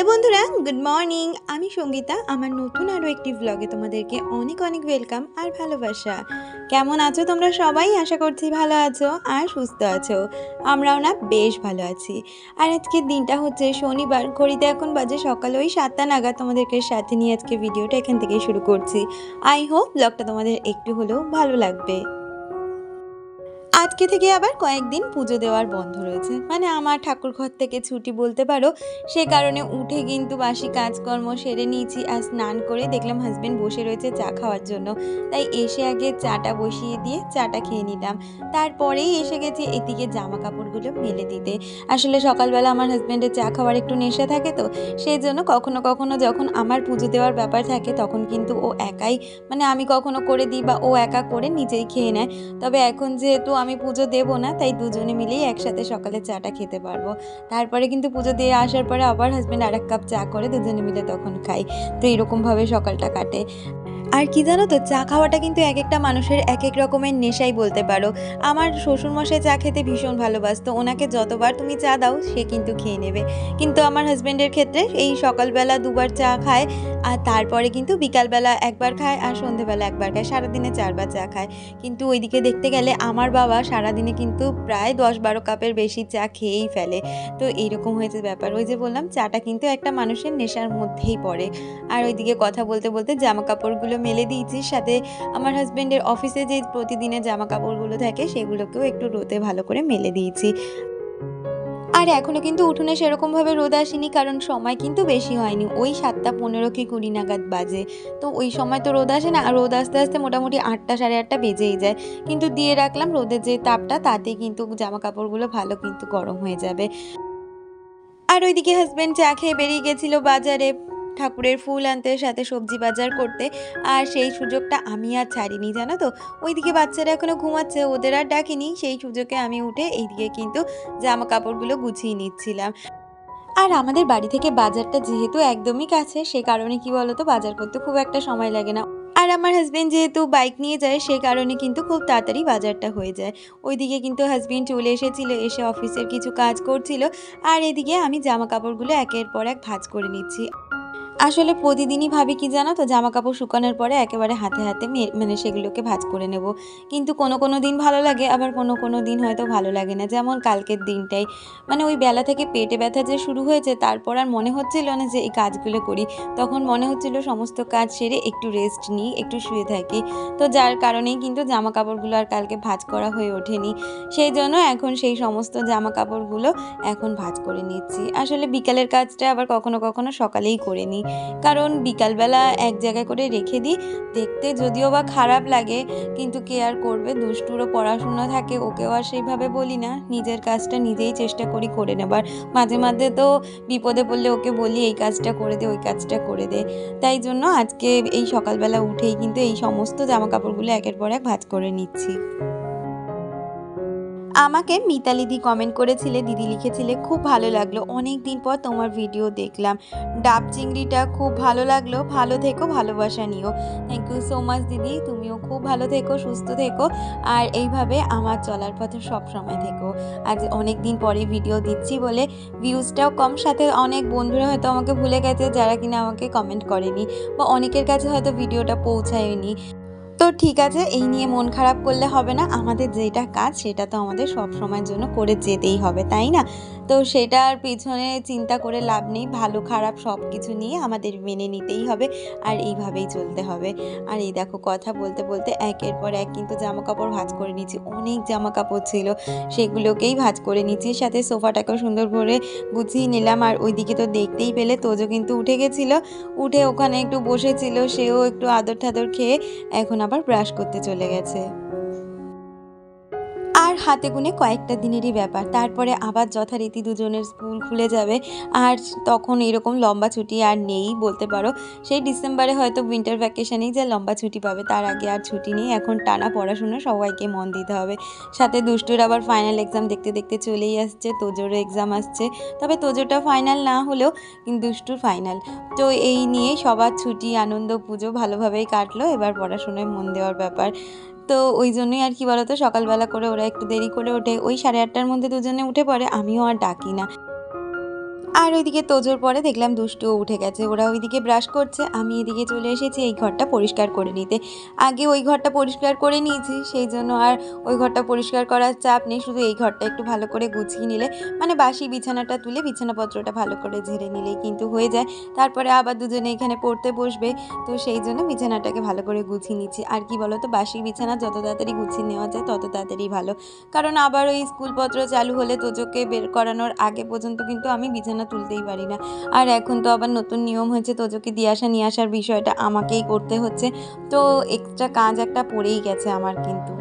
বন্ধুরা, good morning. আমি সঙ্গীতা। আমার নতুন আরও একটি ব্লগে তোমাদেরকে অনেক অনেক ওয়েলকাম আর ভালোবাসা। কেমন আছো তোমরা সবাই? আশা করছি ভালো আছো আর সুস্থ আছো। আমরাও না বেশ ভালো আছি। আর আজকের দিনটা হচ্ছে শনিবার। ঘড়িতে এখন বাজে সকাল ওই 7টা নাগাদ। তোমাদেরকে সাথে নিয়ে আজকে ভিডিওটা এখান থেকেই শুরু করছি। আই হোপ ব্লগটা তোমাদের একটু হলেও ভালো লাগবে। আজকে থেকে আবার কয়েকদিন পুজো দেওয়ার বন্ধ রয়েছে, মানে আমার ঠাকুর ঘর থেকে ছুটি বলতে পারো। সে কারণে উঠে কিন্তু বাসি কাজকর্ম সেরে নিয়েছি আর স্নান করে দেখলাম হাজবেন্ড বসে রয়েছে চা খাওয়ার জন্য। তাই এসে আগে চাটা বসিয়ে দিয়ে চাটা খেয়ে নিলাম। তারপরেই এসে গেছি এদিকে জামা কাপড়গুলো মেলে দিতে। আসলে সকালবেলা আমার হাজবেন্ডের চা খাওয়ার একটু নেশা থাকে, তো সেই জন্য কখনো কখনো যখন আমার পুজো দেওয়ার ব্যাপার থাকে তখন কিন্তু ও একাই, মানে আমি কখনো করে দিই বা ও একা করে নিজেই খেয়ে নেয়। তবে এখন যেহেতু আমি পুজো দেবো না, তাই দুজনে মিলেই একসাথে সকালে চাটা খেতে পারবো। তারপরে কিন্তু পুজো দিয়ে আসার পরে আবার হাজব্যান্ড আরেক কাপ চা করে দুজনে মিলে তখন খাই। তো এরকমভাবে সকালটা কাটে। আর কি জানো তো, চা খাওয়াটা কিন্তু এক একটা মানুষের এক এক রকমের নেশাই বলতে পারো। আমার শ্বশুরমশাই চা খেতে ভীষণ ভালোবাসতো। ওনাকে যতবার তুমি চা দাও সে কিন্তু খেয়ে নেবে। কিন্তু আমার হাজব্যান্ডের ক্ষেত্রে এই সকালবেলা দুবার চা খায়, আর তারপরে কিন্তু বিকালবেলা একবার খায় আর সন্ধেবেলা একবার খায়। সারাদিনে 4বার চা খায়। কিন্তু ওইদিকে দেখতে গেলে আমার বাবা সারাদিনে কিন্তু প্রায় 10-12 কাপের বেশি চা খেয়েই ফেলে। তো এইরকম হয়েছে ব্যাপার। ওই যে বললাম, চাটা কিন্তু একটা মানুষের নেশার মধ্যেই পড়ে। আর ওইদিকে কথা বলতে বলতে জামা কাপড়গুলো মেলে দিয়েছি, সাথে আমার হাজবেন্ডের অফিসে যে প্রতিদিনের জামা কাপড়গুলো থাকে সেগুলোকেও একটু রোদে ভালো করে মেলে দিয়েছি। আর এখনো কিন্তু উঠোনে সেরকমভাবে রোদ আসেনি, কারণ সময় কিন্তু বেশি হয়নি। ওই 7টা 15 কি 20 নাগাদ বাজে। তো ওই সময় তো রোদ আসে না, আর রোদ আসতে আসতে মোটামুটি 8টা সাড়ে 8টা বেজেই যায়। কিন্তু দিয়ে রাখলাম রোদের যে তাপটা, তাতেই কিন্তু জামা কাপড়গুলো ভালো কিন্তু গরম হয়ে যাবে। আর ওইদিকে হাজবেন্ড চা খেয়ে বেরিয়ে গেছিল বাজারে ঠাকুরের ফুল আনতে, সাথে সবজি বাজার করতে। আর সেই সুযোগটা আমি আর ছাড়িনি, জানো তো। ওইদিকে বাচ্চারা এখনো ঘুমাচ্ছে, ওদের আর ডাকিনি। সেই সুযোগে আমি উঠে এইদিকে কিন্তু জামা কাপড়গুলো গুছিয়ে নিচ্ছিলাম। আর আমাদের বাড়ি থেকে বাজারটা যেহেতু একদমই কাছে, সে কারণে কি বলতো, বাজার করতে খুব একটা সময় লাগে না। আর আমার হাজবেন্ড যেহেতু বাইক নিয়ে যায়, সে কারণে কিন্তু খুব তাড়াতাড়ি বাজারটা হয়ে যায়। ওইদিকে কিন্তু হাজবেন্ড চলে এসেছিল, এসে অফিসের কিছু কাজ করছিল। আর এদিকে আমি জামা কাপড়গুলো একের পর এক ভাঁজ করে নিচ্ছি। আসলে প্রতিদিনই ভাবি কি জানো তো, জামা কাপড় শুকানোর পরে একেবারে হাতে হাতে মানে সেগুলোকে ভাঁজ করে নেব। কিন্তু কোনো কোনো দিন ভালো লাগে, আবার কোনো কোনো দিন হয়তো ভালো লাগে না। যেমন কালকের দিনটাই, মানে ওই বেলা থেকে পেটে ব্যথা যে শুরু হয়েছে, তারপর আর মনে হচ্ছিল না যে এই কাজগুলো করি। তখন মনে হচ্ছিল সমস্ত কাজ সেরে একটু রেস্ট নিই, একটু শুয়ে থাকি। তো যার কারণেই কিন্তু জামা কাপড়গুলো আর কালকে ভাঁজ করা হয়ে ওঠেনি। সেই জন্য এখন সেই সমস্ত জামা কাপড়গুলো এখন ভাঁজ করে নিচ্ছি। আসলে বিকালের কাজটা আবার কখনো কখনো সকালেই করে নিই, কারণ বিকালবেলা এক জায়গায় করে রেখে দিই। দেখতে যদিও বা খারাপ লাগে, কিন্তু কে আর করবে। দুষ্টুরও পড়াশুনো থাকে, ওকেও আর সেইভাবে বলি না। নিজের কাজটা নিজেই চেষ্টা করি করে নেবার। মাঝে মাঝে তো বিপদে পড়লে ওকে বলি এই কাজটা করে দে, ওই কাজটা করে দে। তাই জন্য আজকে এই সকালবেলা উঠেই কিন্তু এই সমস্ত জামা কাপড়গুলো একের পর এক ভাঁজ করে নিচ্ছি। আমাকে মিতালিদি কমেন্ট করেছিলে, দিদি লিখেছিলে, খুব ভালো লাগলো, অনেক দিন পর তোমার ভিডিও দেখলাম। ডাব চিংড়িটা খুব ভালো লাগলো, ভালো থেকো, ভালোবাসা নিও। থ্যাংক ইউ সো মাচ দিদি, তুমিও খুব ভালো থেকো, সুস্থ থেকো, আর এইভাবে আমার চলার পথে সব সময় থেকো। আজ অনেক দিন পরে ভিডিও দিচ্ছি বলে ভিউজটাও কম, সাথে অনেক বন্ধুরা হয়তো আমাকে ভুলে গেছে যারা কিনা আমাকে কমেন্ট করেনি, বা অনেকের কাছে হয়তো ভিডিওটা পৌঁছায়নি। তো ঠিক আছে, এই নিয়ে মন খারাপ করলে হবে না। আমাদের যেটা কাজ সেটা তো আমাদের সব সময়ের জন্য করে যেতেই হবে, তাই না? তো সেটার পিছনে চিন্তা করে লাভ নেই। ভালো খারাপ সব কিছু নিয়ে আমাদের মেনে নিতেই হবে, আর এইভাবেই চলতে হবে। আর এই দেখো, কথা বলতে বলতে একের পর এক কিন্তু জামা কাপড় ভাঁজ করে নিচ্ছি। অনেক জামা কাপড় ছিল, সেগুলোকেই ভাঁজ করে নিচ্ছি। সাথে সোফাটাকেও সুন্দর করে গুছিয়ে নিলাম। আর ওইদিকে তো দেখতেই পেলে তোজো কিন্তু উঠে গেছিলো। উঠে ওখানে একটু বসেছিল, সেও একটু আদর ঠাদর খেয়ে এখন আবার ব্রাশ করতে চলে গেছে। আর হাতে গুনে কয়েকটা দিনেরই ব্যাপার, তারপরে আবার যথারীতি দুজনের স্কুল খুলে যাবে। আর তখন এরকম লম্বা ছুটি আর নেই বলতে পারো। সেই ডিসেম্বরে হয়তো উইন্টার ভ্যাকেশনেই যে লম্বা ছুটি পাবে, তার আগে আর ছুটি নেই। এখন টানা পড়াশোনা, সবাইকে মন দিতে হবে। সাথে দুষ্টুর আবার ফাইনাল এক্সাম দেখতে দেখতে চলেই আসছে, তোজোরও এক্সাম আসছে। তবে তোজোটা ফাইনাল না হলেও কিন্তু দুষ্টুর ফাইনাল। তো এই নিয়েই সবার ছুটি, আনন্দ, পুজো ভালোভাবেই কাটলো। এবার পড়াশোনায় মন দেওয়ার ব্যাপার। তো ওই জন্যই আর কি বলতো, সকালবেলা করে ওরা একটু দেরি করে ওঠে, ওই 8:30টার মধ্যে দুজনে উঠে পড়ে, আমিও আর ডাকি না। আর ওইদিকে তোজোর পরে দেখলাম দুষ্টুও উঠে গেছে, ওরা ওইদিকে ব্রাশ করছে, আমি এদিকে চলে এসেছি এই ঘরটা পরিষ্কার করে নিতে। আগে ওই ঘরটা পরিষ্কার করে নিয়েছি, সেই জন্য আর ওই ঘরটা পরিষ্কার করার চাপ নেই, শুধু এই ঘরটা একটু ভালো করে গুছিয়ে নিলে, মানে বাসি বিছানাটা তুলে বিছানাপত্রটা ভালো করে ঝেড়ে নিলেই কিন্তু হয়ে যায়। তারপরে আবার দুজনে এখানে পড়তে বসবে, তো সেই জন্য বিছানাটাকে ভালো করে গুছিয়ে নিচ্ছি। আর কি বলো তো, বাসি বিছানা যত তাড়াতাড়ি গুছিয়ে নেওয়া যায় তত তাড়াতাড়ি ভালো, কারণ আবার ওই স্কুলপত্র চালু হলে তোজোকে বের করানোর আগে পর্যন্ত কিন্তু আমি বিছানা তুলতেই পারি না। আর এখন তো আবার নতুন নিয়ম হয়েছে, তোজোকে দিয়ে আসা নিয়ে আসার বিষয়টা আমাকেই করতে হচ্ছে, তো এক্সট্রা কাজ একটা পড়েই গেছে আমার। কিন্তু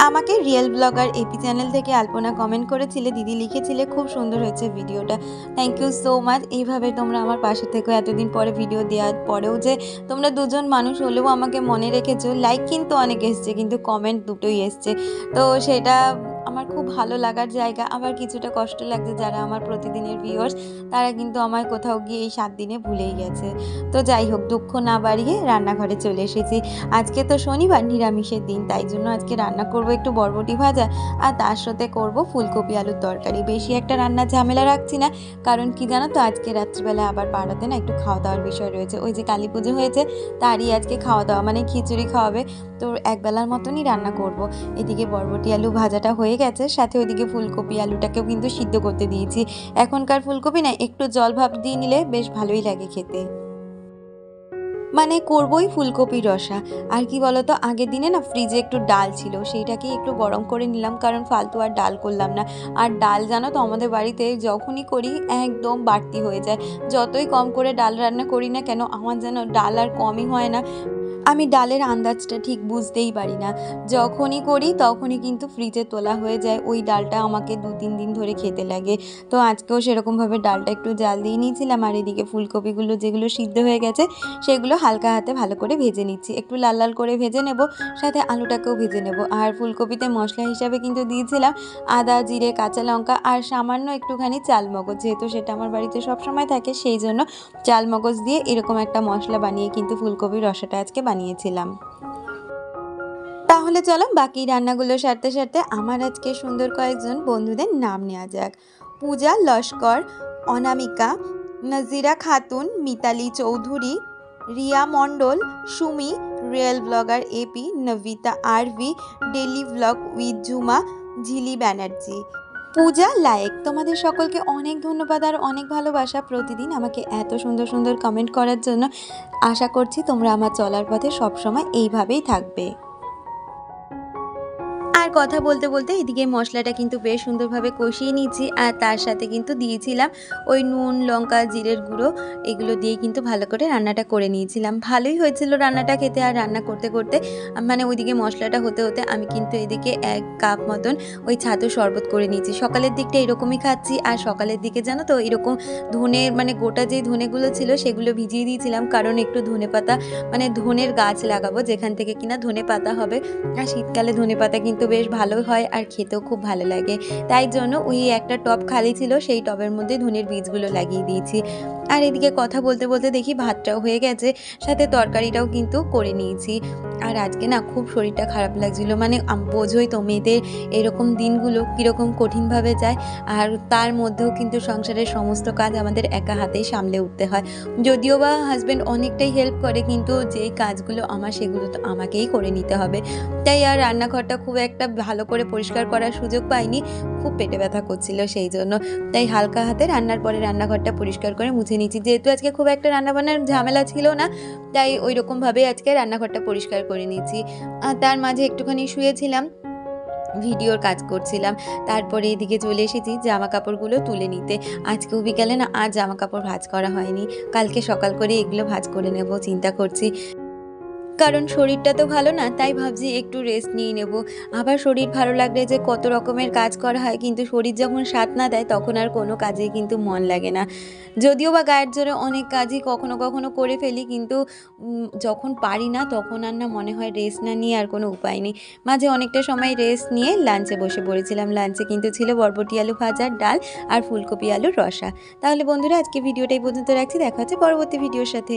আমাকে রিয়েল ব্লগার এপি চ্যানেল থেকে আলপনা কমেন্ট করেছিলে, দিদি লিখেছিলে খুব সুন্দর হয়েছে ভিডিওটা, থ্যাংক ইউ সো মাচ। এইভাবে তোমরা আমার পাশে থেকে এতদিন পরে ভিডিও দেওয়ার পরেও যে তোমরা দুজন মানুষ হলেও আমাকে মনে রেখেছো। লাইক কিন্তু অনেক এসছে, কিন্তু কমেন্ট দুটোই এসছে, তো সেটা আমার খুব ভালো লাগার জায়গা। আবার কিছুটা কষ্ট লাগছে, যারা আমার প্রতিদিনের ভিউয়ার্স তারা কিন্তু আমার কোথাও গিয়ে এই 7 দিনে ভুলেই গেছে। তো যাই হোক, দুঃখ না বাড়িয়ে রান্নাঘরে চলে এসেছি। আজকে তো শনিবার, নিরামিষের দিন, তাই জন্য আজকে রান্না করব একটু বরবটি ভাজা, আর তার সাথে করব ফুলকপি আলুর তরকারি। বেশি একটা রান্নার ঝামেলা রাখছি না, কারণ কি জানো তো, আজকে রাত্রিবেলা আবার পাড়াতে না একটু খাওয়া দাওয়ার বিষয় রয়েছে। ওই যে কালী পুজো হয়েছে, তারই আজকে খাওয়া দাওয়া, মানে খিচুড়ি খাওয়াবে, তো একবেলার মতনই রান্না করব। এদিকে বরবটি আলু ভাজাটা হয়ে গেছে, সাথে ওইদিকে ফুলকপি আলুটাকেও কিন্তু সিদ্ধ করতে দিয়েছি। এখনকার ফুলকপি না একটু জল ভাপ দিয়ে নিলে বেশ ভালোই লাগে খেতে, মানে করবই ফুলকপির রসা। আর কি বলতো, আগের দিনে না ফ্রিজে একটু ডাল ছিল, সেইটাকে একটু গরম করে নিলাম, কারণ ফালতু আর ডাল করলাম না। আর ডাল জানো তো, আমাদের বাড়িতে যখনই করি একদম বাড়তি হয়ে যায়, যতই কম করে ডাল রান্না করি না কেন, আমার যেন ডাল আর কমই হয় না। আমি ডালের আন্দাজটা ঠিক বুঝতেই পারি না, যখনই করি তখনই কিন্তু ফ্রিজে তোলা হয়ে যায়, ওই ডালটা আমাকে 2-3 দিন ধরে খেতে লাগে। তো আজকেও সেরকমভাবে ডালটা একটু জাল দিয়ে নিয়েছিলাম, আর এদিকে ফুলকপিগুলো যেগুলো সিদ্ধ হয়ে গেছে সেগুলো হালকা হাতে ভালো করে ভেজে নিচ্ছি, একটু লাল লাল করে ভেজে নেব, সাথে আলুটাকেও ভেজে নেব। আর ফুলকপিতে মশলা হিসাবে কিন্তু দিয়েছিলাম আদা, জিরে, কাঁচা লঙ্কা আর সামান্য একটুখানি চালমগজ, যেহেতু সেটা আমার বাড়িতে সবসময় থাকে, সেই জন্য চালমগজ দিয়ে এরকম একটা মশলা বানিয়ে কিন্তু ফুলকপির রসাটা আজকে বানিয়েছিলাম। তাহলে চলো বাকি রান্নাগুলো সারতে সারতে আমার আজকে সুন্দর কয়েকজন বন্ধুদের নাম নেওয়া যাক। Puja Laskar, Anamika, Nazira Khatun, Mitali Chowdhury, Riya Mondal, Sumi, real blogger AP, Nabita RV, daily blog with Jhuma, Jhili Banerjee. Puja Layek, তোমাদের সকলকে অনেক ধন্যবাদ আর অনেক ভালোবাসা প্রতিদিন আমাকে এত সুন্দর সুন্দর কমেন্ট করার জন্য। আশা করছি তোমরা আমার চলার পথে সবসময় এইভাবেই থাকবে। আর কথা বলতে বলতে এদিকে মশলাটা কিন্তু বেশ সুন্দরভাবে কষিয়ে নিয়েছি, আর তার সাথে কিন্তু দিয়েছিলাম ওই নুন, লঙ্কা, জিরের গুঁড়ো, এগুলো দিয়ে কিন্তু ভালো করে রান্নাটা করে নিয়েছিলাম। ভালোই হয়েছিল রান্নাটা খেতে। আর রান্না করতে করতে মানে ওইদিকে মশলাটা হতে হতে আমি কিন্তু এদিকে 1 কাপ মতন ওই ছাতু শরবত করে নিয়েছি। সকালের দিকটা এরকমই খাচ্ছি, আর সকালের দিকে জানো তো এরকম ধনে, মানে গোটা যেই ধনেগুলো ছিল সেগুলো ভিজিয়ে দিয়েছিলাম, কারণ একটু ধনে পাতা, মানে ধনের গাছ লাগাবো যেখান থেকে কিনা ধনে পাতা হবে, আর শীতকালে ধনে পাতা কিন্তু বেশ ভালো হয় আর খেতেও খুব ভালো লাগে, তাই জন্য ওই একটা টব খালি ছিল, সেই টবের মধ্যে ধনের বীজগুলো লাগিয়ে দিয়েছি। আর এদিকে কথা বলতে বলতে দেখি ভাতটাও হয়ে গেছে, সাথে তরকারিটাও কিন্তু করে নিয়েছি। আর আজকে না খুব শরীরটা খারাপ লাগছিল, মানে বোঝোই তো মেয়েদের এরকম দিনগুলো কীরকম কঠিনভাবে যায়, আর তার মধ্যেও কিন্তু সংসারের সমস্ত কাজ আমাদের একা হাতেই সামলে উঠতে হয়। যদিও বা হাজব্যান্ড অনেকটাই হেল্প করে, কিন্তু যেই কাজগুলো আমার সেগুলো তো আমাকেই করে নিতে হবে। তাই আর রান্নাঘরটা খুব একটা ভালো করে পরিষ্কার করার সুযোগ পাইনি, খুব পেটে ব্যথা করছিল সেই জন্য। তাই হালকা হাতে রান্নার পরে রান্নাঘরটা পরিষ্কার করে মুছে নিয়েছি, যেহেতু আজকে খুব একটা রান্নাবান্নার ঝামেলা ছিল না, তাই ওই রকমভাবে আজকে রান্নাঘরটা পরিষ্কার করে নিয়েছি। আর তার মাঝে একটুখানি শুয়েছিলাম, ভিডিওর কাজ করছিলাম। তারপরে এদিকে চলে এসেছি জামা কাপড়গুলো তুলে নিতে। আজকেও বিকালে না আর জামা কাপড় ভাঁজ করা হয়নি, কালকে সকাল করে এগুলো ভাঁজ করে নেব চিন্তা করছি, কারণ শরীরটা তো ভালো না, তাই ভাবছি একটু রেস্ট নিয়ে নেব। আবার শরীর ভালো লাগলে যে কত রকমের কাজ করা হয়, কিন্তু শরীর যখন সাথ না দেয় তখন আর কোনো কাজেই কিন্তু মন লাগে না। যদিও বা গায়ের জোরে অনেক কাজই কখনো কখনো করে ফেলি, কিন্তু যখন পারি না তখন আর না মনে হয় রেস্ট না নিয়ে আর কোনো উপায় নেই। মাঝে অনেকটা সময় রেস্ট নিয়ে লাঞ্চে বসে পড়েছিলাম। লাঞ্চে কিন্তু ছিল বরবটি আলু ভাজার ডাল আর ফুলকপি আলুর রসা। তাহলে বন্ধুরা আজকে ভিডিওটা এই পর্যন্ত রাখছি, দেখা হচ্ছে পরবর্তী ভিডিওর সাথে।